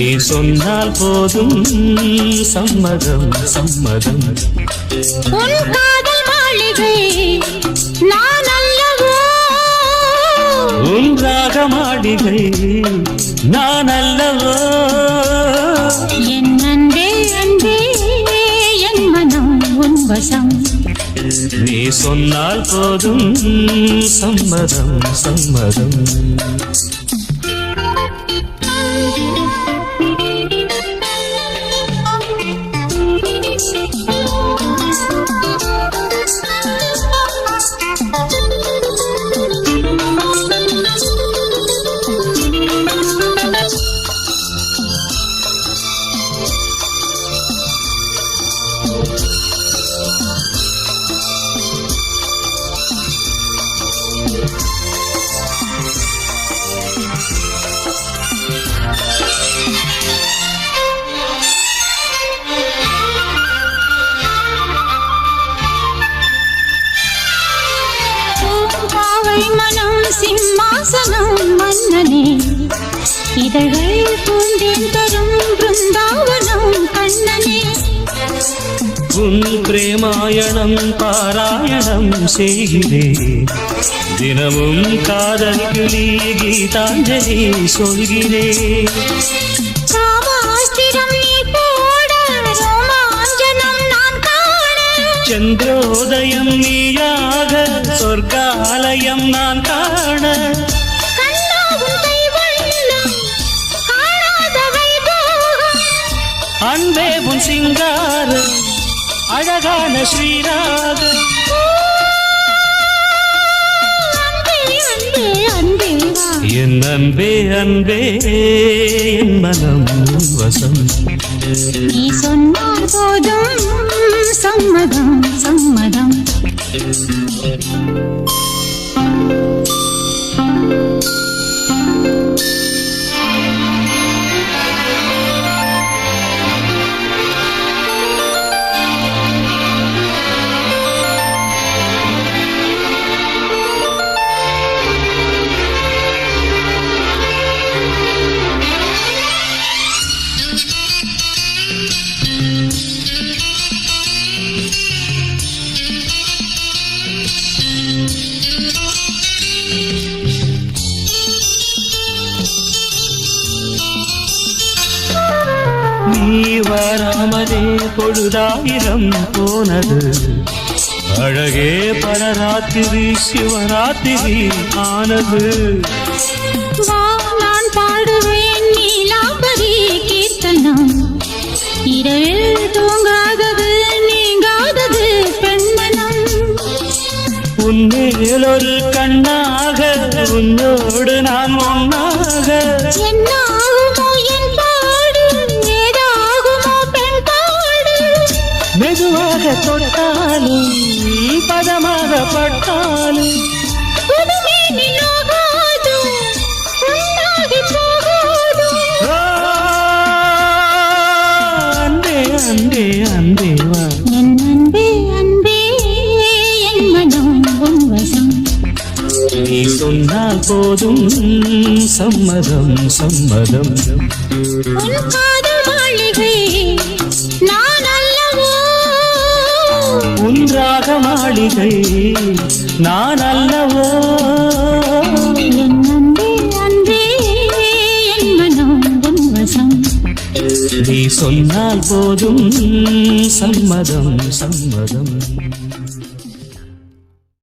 நீ சொன்னால் போதும் சம்மதம் சம்மதம். உன் காதல் மாளிகை நான் அல்லவோ, உன் ராக மாளிகை நான் அல்லவோ. என் அன்பே அன்பே என் மனம் உன் வசம். நீ சொன்னால் போதும் சம்மதம் சம்மதம். மனம் சிம்மாசனம் மன்னனே, இதழ்கள் பூந்தேன் தரும் பிருந்தாவனம் கண்ணனே. உன் பிரேமாயணம் பாராயணம் செய்கிறேன், தினமும் காதலுக்கு நீ கீதாஞ்சலி சொல்கிறேன். காமாஸ்திரம் நீ போட ரோமாஞ்சனம் நான் காண, சந்திரோதயம் நீயாக சொர்க்காலயம் நான் காண. அன்பே உன் சிங்காரம் அழகான ஸ்ரீராகம். என் அன்பே அன்பே என் மனம் வசம். நீ சொன்னால் போதும் சம்மதம் சம்மதம். நீ வராமலே பொழுதாயிரம் போனது, அழகே பரராத்திரி சிவராத்திரி ஆனது. நான் பாடுவேன் நீலாம்பரி கீர்த்தனம், இரவில் தூங்காதது நீங்காதது பெண்மனம். உன்மேல் ஒரு கண்ணாக உன்னோடு நான் ஒன்னாக. என்னாகுமோ என் பாடு, ஏதாகுமோ பெண் பாடு. மெதுவாக தொட்டாலும் பதமாக பட்டாலும் புதுமே நிலவாது, உண்டாகி போகாது. அன்பே அன்பே அன்பே வா. என் அன்பே அன்பே என் மனம் உன் வசம். நீ சொன்னால் போதும் சம்மதம் சம்மதம். உன் காதல் மாளிகை நான் அல்லவோ, உன் ராக மாளிகை நான் அல்லவோ. என் அன்பே அன்பே என் மனம் உன் வசம். நீ சொன்னால் போதும் சம்மதம் சம்மதம்.